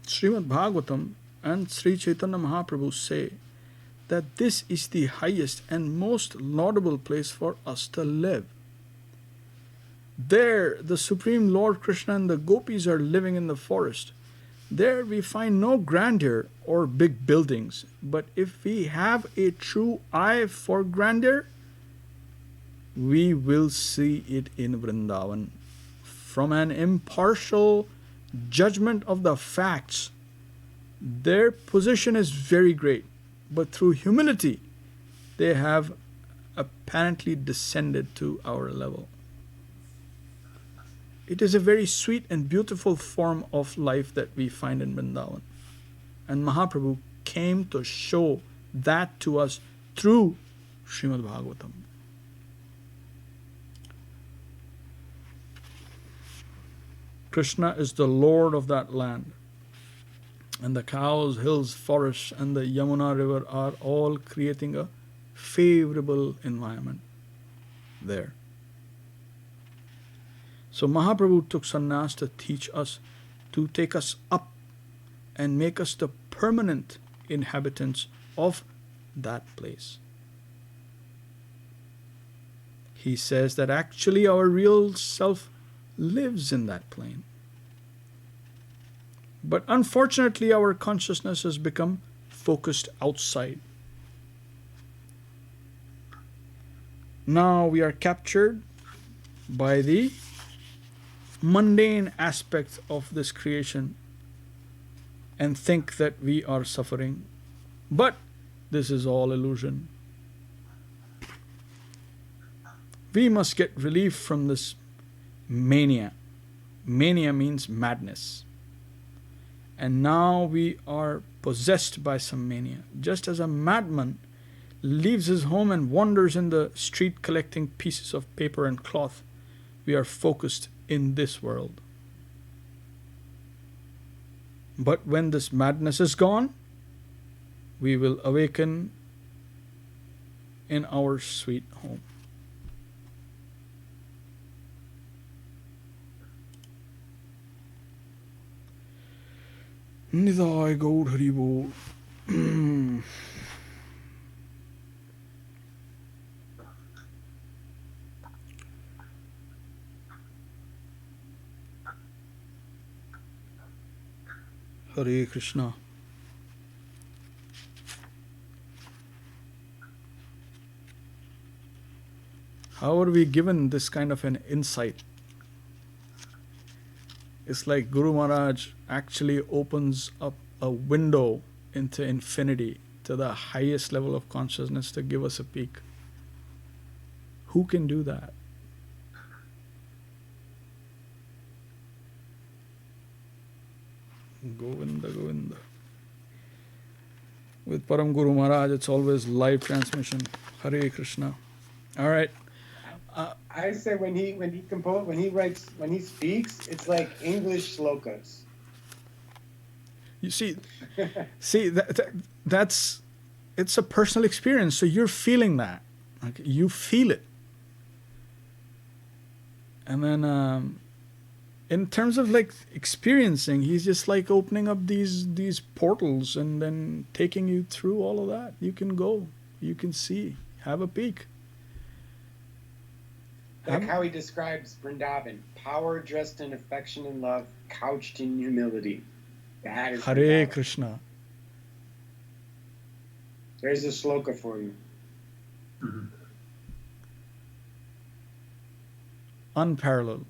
Srimad Bhagavatam and Sri Chaitanya Mahaprabhu say that this is the highest and most laudable place for us to live. There, the Supreme Lord Krishna and the gopis are living in the forest. There we find no grandeur or big buildings, but if we have a true eye for grandeur, we will see it in Vrindavan. From an impartial judgment of the facts, their position is very great, but through humility, they have apparently descended to our level. It is a very sweet and beautiful form of life that we find in Vrindavan. And Mahaprabhu came to show that to us through Srimad Bhagavatam. Krishna is the Lord of that land. And the cows, hills, forests, and the Yamuna river are all creating a favorable environment there. So Mahaprabhu took sannyas to teach us, to take us up and make us the permanent inhabitants of that place. He says that actually our real self lives in that plane. But unfortunately our consciousness has become focused outside. Now we are captured by the mundane aspect of this creation and think that we are suffering. But this is all illusion. We must get relief from this mania. Mania means madness. And now we are possessed by some mania. Just as a madman leaves his home and wanders in the street collecting pieces of paper and cloth, we are focused in this world. But when this madness is gone, we will awaken in our sweet home. Nidai Gaur Hari Bol. Hare Krishna. How are we given this kind of an insight? It's like Guru Mahārāj actually opens up a window into infinity, to the highest level of consciousness, to give us a peek. Who can do that? Govinda, Govinda. With Param Guru Mahārāj, it's always live transmission. Hare Krishna. All right.
I say when he speaks, it's like English slokas.
You see, that's it's a personal experience. So you're feeling that, like you feel it, and then in terms of like experiencing, he's just like opening up these portals and then taking you through all of that. You can go, you can see, have a peek.
Like how he describes Vrindavan, power dressed in affection and love, couched in humility. That is
Hare
Vrindavan.
Krishna.
There's a shloka for you.
Mm-hmm.
Unparalleled.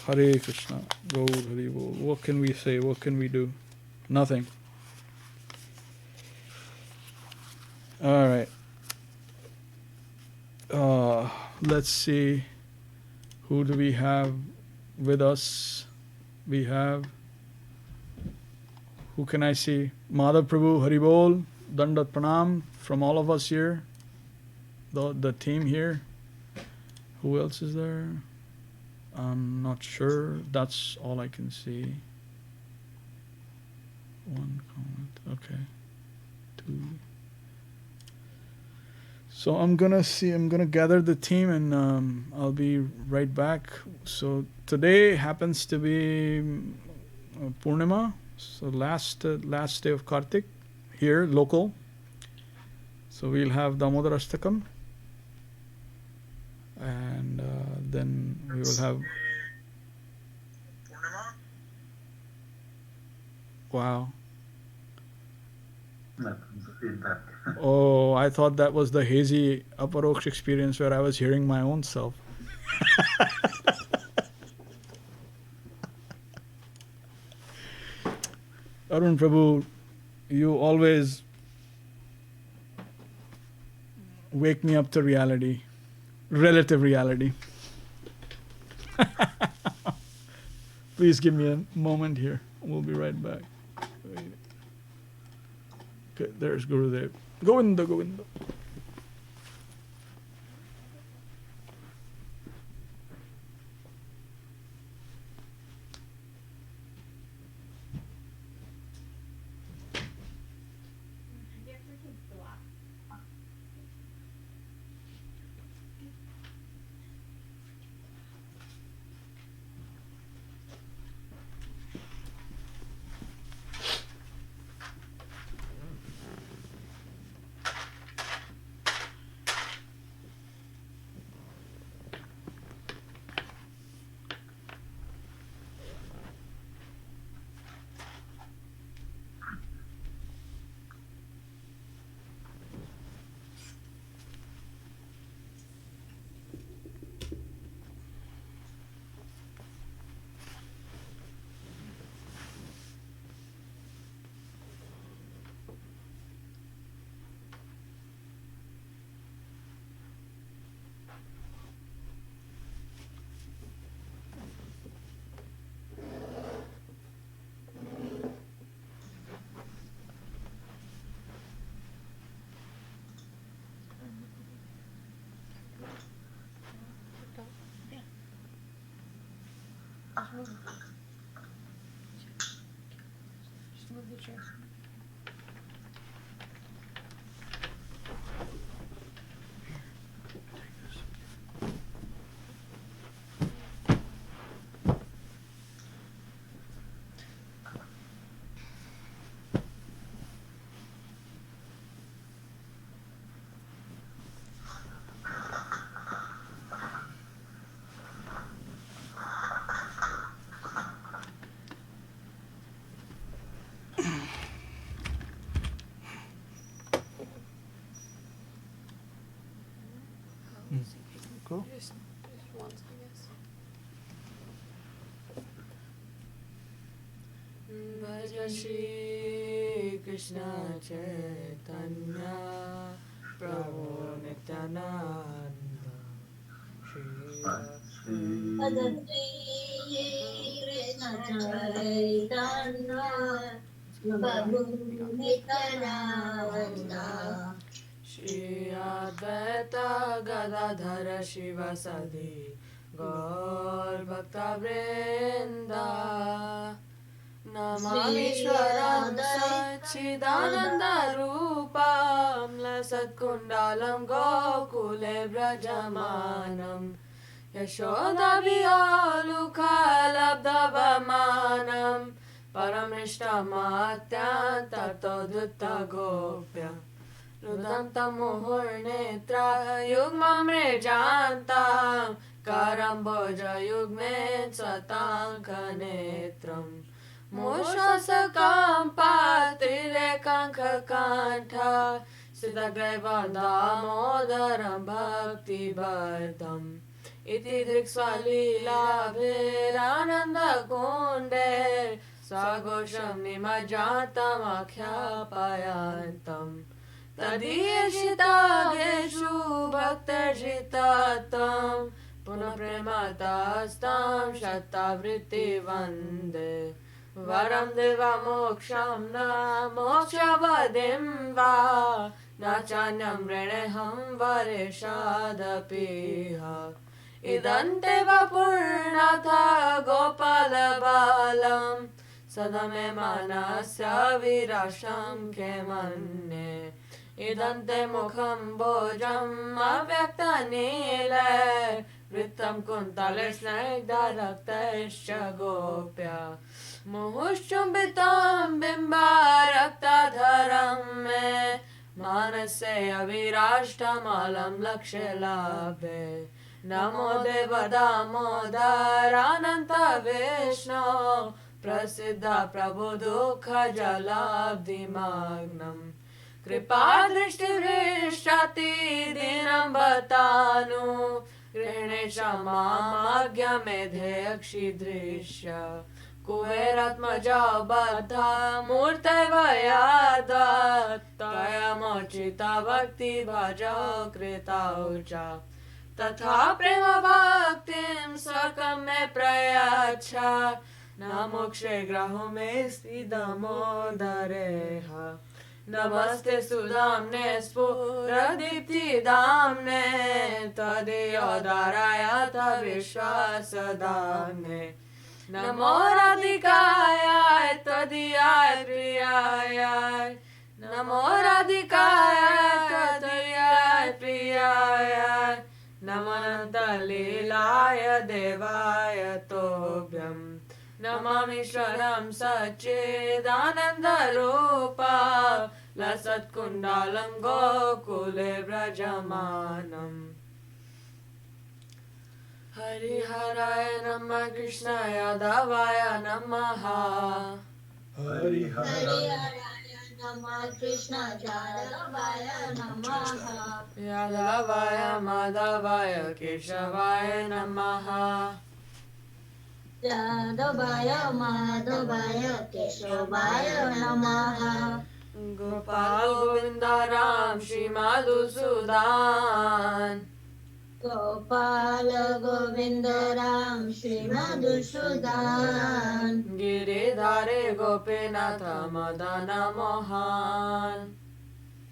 Hare Krishna. Gaur Hari Bol. What can we say? What can we do? Nothing. All right. Let's see. Who do we have with us? We have. Who can I see? Madhav Prabhu, Hari Bol, Dandat Pranam from all of us here. The team here. Who else is there? I'm not sure. That's all I can see. One comment. Okay. Two. So I'm gonna gather the team and I'll be right back. So today happens to be Purnima, so last day of Kartik here, local. So we'll have Damodar Ashtakam, and then we will have. Wow.
That's the feedback.
Oh, I thought that was the hazy Aparoksh experience where I was hearing my own self. Arun Prabhu, you always wake me up to reality, relative reality. Please give me a moment here. We'll be right back. Okay, there's Gurudev. Govinda, Govinda.
Just move the chair.
Go.
Just once, I guess. Bhaja Shri Krishna Chaitanya Prabhu Nityananda Shri
Krishna Chaitanya Prabhu Nityananda
Shri Advaita Gadadhara Shivasadi Gaur Bhakta Vrinda Namamishwaram Sachidananda Rupam Lasatkundalam Gokule Brajamanam Yashoda Viyolukhalabdavamanam Paramishtamatyan Tatodutta Gopya Rudanta Muhurnetra Yugmam Rejantam Karamboja Yugme Satanka Netram Moshasakam Patirekanka Kanta Siddhagraiva Damodaram Bhakti Bhartam Iti Driksvalila Virananda Kunde Sagosham Nimajantam Akyapayantam Tadiyashitageshu Bhaktarjitatam Puna Prematastam Shattavritti Vande Varam Deva Moksham Na Mokshavadim Va Nachanyam Reneham Vareshadapiha Idante Vapurnatha Gopala Balam Sadame Manasya Virasham Kemanne Idante Mukham Bojam Avyakta Nile Vrittam Kuntale Snegdaraktascha Gopya Muhushchumbitam Bimbarakta Dharam Me Manase Avirashtamalam Lakshe Labhe Namo Deva Damodarananta Vishnu Prasiddha Prabhu Dukha Jalabdi Magnam Kripa Drishti Vrishati Dinam Batanu Grinesha Mamagya Medhe Akshidrishya Kuveratmaja Baddha Murte Vayada Taya Mochita Bhakti Bhaja Krita Uja Tatha Prema Bhaktim Sakam Me Prayacha Namokshe Graho Me Siddhamodareha Namaste Sudamne Spuradipti Damne Tadiyodarayata Vishwasadamne Namo Radhikaya Tadiyaya Priyaya Namo Radhikaya Tadiyaya Priyaya Namananta Lilaya Devaya Tobhyam Namamishwaram Sachidananda Rupa Lasat Kundalam Gokule Brajamanam Hari Haraya Namah Krishna Yadavaya Namaha
Hari
Haraya Namah Krishna Jadavaya Namaha
Yadavaya Madhavaya Keshavaya Namaha
Jadavaya Madhavaya Keshavaya Namaha
Gopal Govindaram Shri Madhusudan
Gopala Govindaram Shri Madhusudan
Giridhare Gopinatha Madana Mohan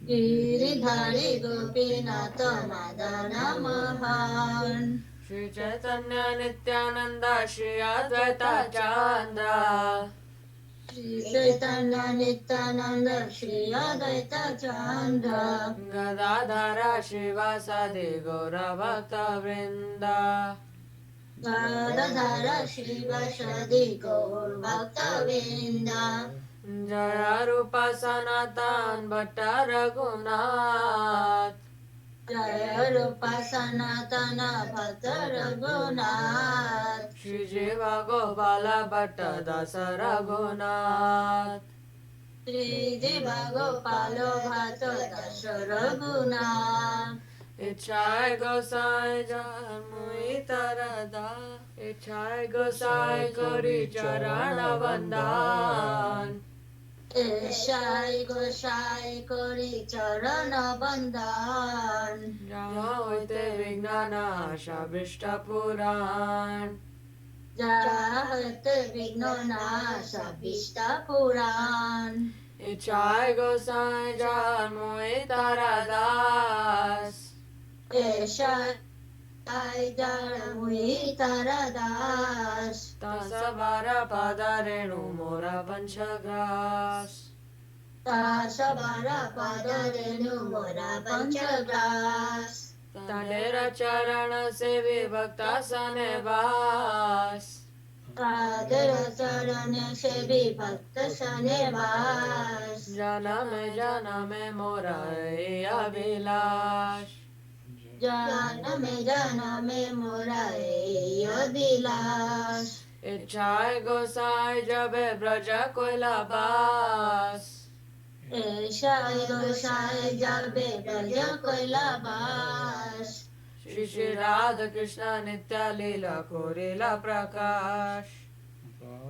Giridhari Gopinatha Madana Mohan
Shri Chaitanya Nityananda Shri Advaita Chandra
Shri Chaitanya Nityananda Shri Advaita Chandra
Gadadhara Shivasadi Gaura Bhakta Vrinda
Gadadhara Shri Vasadi Gaur Bhakta Vrinda
Jaya Rupa Sanatan Bhatta Raghunath
Jaya Rupa Sanatana Bhatta Raghunath
Shri Jiva Gopala Bhatta Dasa Raghunath
Shri Jiva Gopala Bhatta Dasa Raghunath
Ichai Gosai Jarmui Tarada Ichai Gosai Gori Charana Vandan
Shai Goshai Kori Charana Bandhan
Jahoite Vignana Shabishta Puran
Jahate Vignona Sabishta Puran
Ichai Gosai Jarmui Taradas
Shai Jarmui Taradas
Tasavara Padarenu Mora Panchagras
Tasavara Padarenu Mora Panchagras
Tadera Charana Sevi Bhakta Sanevas
Tadera Sarane Sevi Bhakta Sanevas
Janame Mora Abhilash
Janame Mora Abhilash
Ichai Gosai Jabe Braja Koila Bas
Shai Goshai Jabe Braja Koila Bas
Shri Shri Radha Krishna Nitya Leela Korila Prakash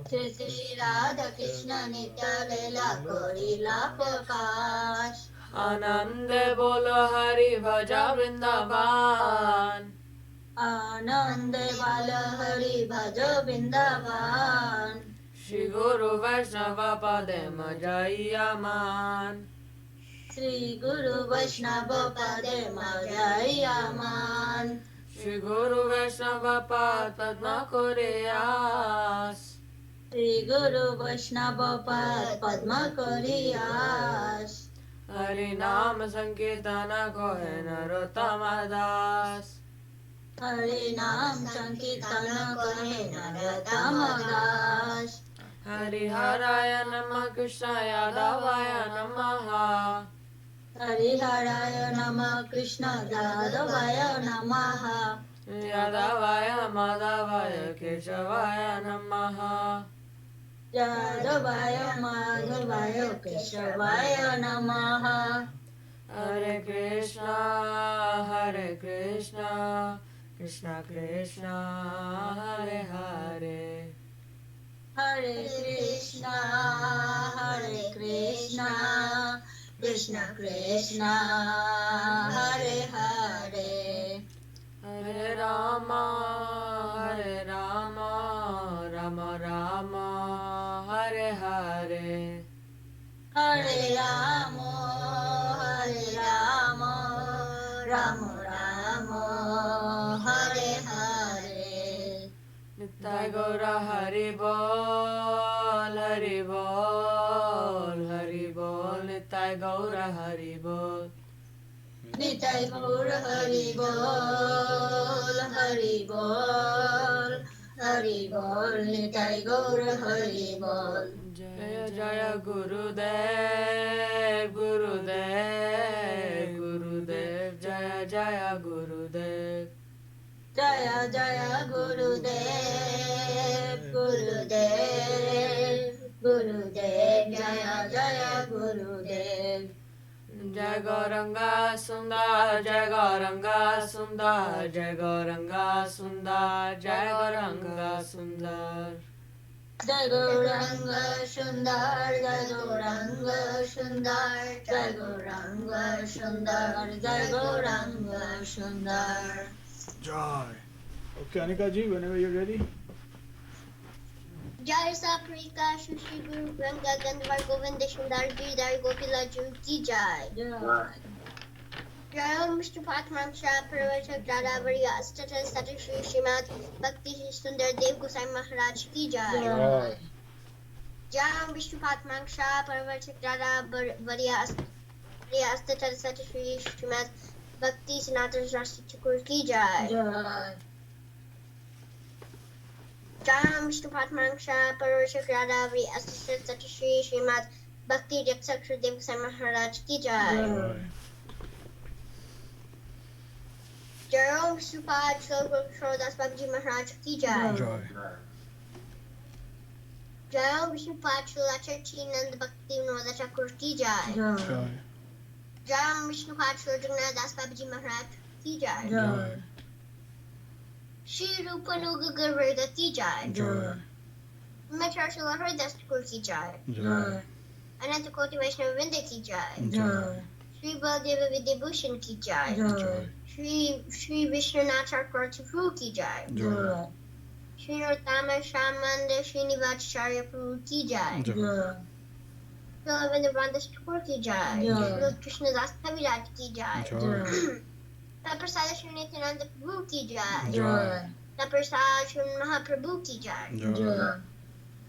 Shri Shri Radha Krishna Nitya Leela Korila Prakash
Anande Bolo Hari Bhaja Vrindavan
Anande Bala Hari Bhaja Vrindavan
Shri Guru Vaishnava Pade Majaiya Man
Shri Guru Vaishnava Pade Majayaman
Shri Guru Vaishnava Pad Padma Koreyas
Shri Guru Vaishnava Pad Padma Koriyas
Hari Nam Sankirtana Kohe Narottama Das
Hari Nam Sankirtana Kahe Narottama Das
Hari Haraya Namah Krishna Yadavaya Namaha
Hari Haraya Namah Krishna Yadavaya Namaha
Yadavaya Madhavaya Keshavaya Namaha
Yadavaya Madhavaya Keshavaya Namaha
Hare Krishna Hare Krishna Krishna Krishna Hare Hare
Hare Krishna Hare Krishna Krishna Krishna Hare Hare
Hare Rama Hare Rama Rama Rama Hare Hare
Hare Rama Hare Rama Rama Rama Hare Hare
Nitai Gaura Hari Bol Hari Bol Hari Bol Nitai Gaura Hari Bol
Nitai Gaur Hari Bol Hari Bol Hari Bol Nitai Gaur Hari Bol
Jaya Jaya Gurudev Gurudev Gurudev Jaya Jaya Gurudev
Jaya Jaya Gurudev Gurudev Gurudev Jaya Jaya Gurudev
Jai Gauranga Sundar Jai Gauranga Sundar Jai Gauranga Sundar Jai Gauranga Sundar
Jai Gauranga Sundar Jai Gauranga Sundar Jai Gauranga Sundar Jai Gauranga Sundar
Joy. Okay, Anika ji, whenever you're ready.
Jai Saprika Shri Guru Ganga Gandhar Govinda Sundar Giridhar Gopila Ji Jai.
Jai
Jayam Vishnu Patmansha Paravacha Dada Variya Astata Sati Shri Srimad Bhakti Sundar Dev-Goswāmī Mahārāj ki jai. Jayam Vishnu Patmansha Paravacha Dada Variya Astata Sati Shri Srimad Bhakti Sanatana Rasa Thakur ki jai. Jayam Vishnu Patmansha Paravacha Dada Variya Astata Sati Shri Srimad Bhakti Rakṣhak Dev-Goswāmī Mahārāj ki jai. Jayam Supad Shrodas Babaji Maharaj ki jai. Jayam Vishnupad Shilachar Nand Bhakti Vinod Thakur ki jai. Jayam Vishnupad Shilachar Das Babaji Maharaj ki jai. Shri Rupa Nuga Garveda ki jai. Machar Shilachar Das Thakur ki jai. Ananta Koti Vaishnava Vrinda ki jai. Shri Baladeva Vidyabhushan ki jai. Shri Vishwanath Chakravarti Prabhu ki jai. Shri Narottam Shamanda Srinivasacharya Prabhu ki jai. Shri Ravindranath Thakur ki jai. Shri Krishna Das Kaviraj ki jai. Taprasada Shri Nityananda Prabhu ki jai. Taprasada Shri Mahaprabhu ki jai.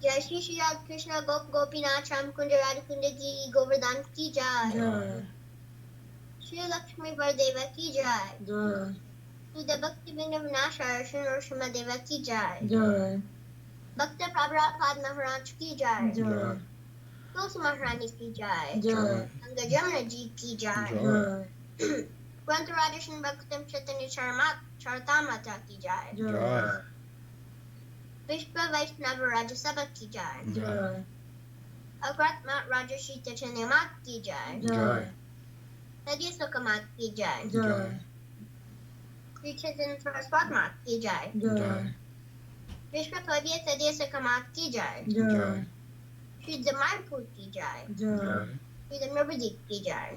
Jai Shri Shri Radha Krishna Gop Gopinath Ram Kunda Radhakunda ki Govardhan ki jai. Shri Lakshmi Vardeva ki jai. Sudha Bhakti Vinavnashaya Shri Narasimha Deva ki jai. Bhakta Prabhupada Maharaj ki jai. Tulsi Maharani ki jai. Ganga Jamuna ji ki jai. Grantha Radhashan Bhaktam Chaitanya Charitamrita ki jai. Vishwa Vaishnava Raja Sabha ki jai. Agrat Mat Raja Shita Chanyamat ki jai. Sadhya Sukamat ki jai. Sri Chaitanya Saraswat Mat ki jai. Vishwa Pavya Sadhya Sukamat ki jai. Sri Damarpur ki jai. Sri Dhamarvadik ki jai.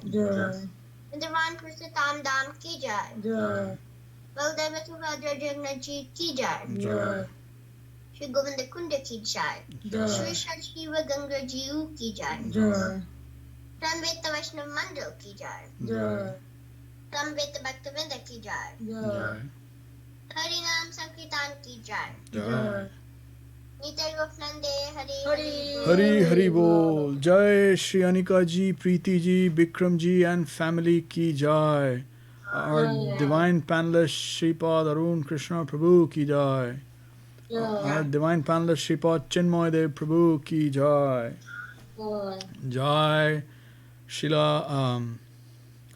Vrindavan Pursatam Dham ki jai. Baladeva Subhadra Jagannath ji ki jai. Shri Govinda Kunda ki jai. Shri Shiva Ganga Jiu ki jai. Samveta Vaishnava Mandal ki jai. Samveta Bhaktivinoda ki jai. Harinam Sankirtan ki jai. Nitai Gopnande Hari
Hari Hari Bol. Jai Shri Anika ji, Preeti ji, Bikram ji and family ki jai. Our divine panelist Shripad Arun Krishna Prabhu ki jai. Our divine panelist Shripad Chinmoy Dev Prabhu ki jai. Jai Srila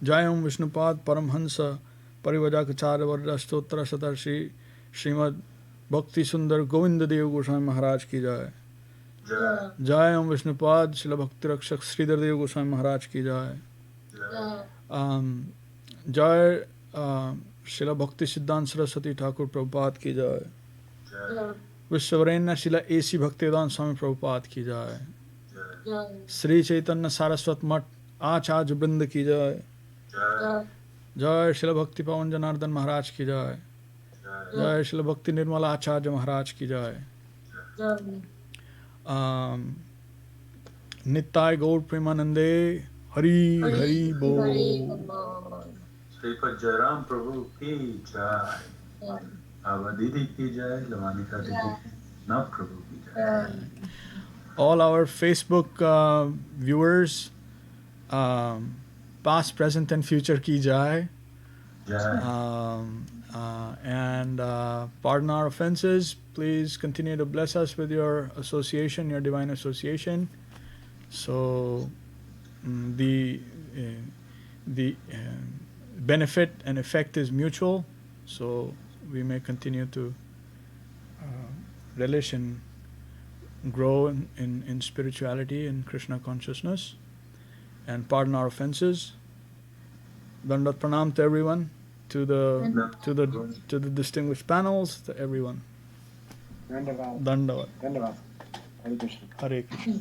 Jayam Vishnupad Paramhansa Parivajakacara Vardastotra Satar Shri Srimad Bhakti Sundar Govinda Dev Goswāmī Mahārāj ki jai. Jayam Vishnupad Srila Bhakti Rakṣhak Śrīdhar Dev Goswāmī Mahārāj ki jai. Jai Srila Bhakti Siddhanta Saraswati Thakur Prabhupada ki jai. Vishwavarenya Srila A.C. Bhaktivedanta Swami Prabhupada ki jai. Sri Chaitanya Saraswat Mat Acharya Vrinda ki jai. Jai Srila Bhakti Pavan Janardhan Maharaj ki jai. Jai Srila Bhakti Nirmala Acharya Maharaj ki jai. Nittai Gaur Premanande Hari Hari Bol.
Sripad Jairam Prabhu ki jai. Avadidi ki jai. Lavanika Didi Nav Prabhu ki jai.
All our Facebook viewers, past, present and future ki jai. And pardon our offenses. Please continue to bless us with your association, your divine association. So the benefit and effect is mutual. So we may continue to relish and grow in spirituality and Krishna consciousness. And pardon our offenses. Dandat pranam to everyone, to the distinguished panels, to everyone. Dandavat.
Hare Krishna.
Hare Krishna.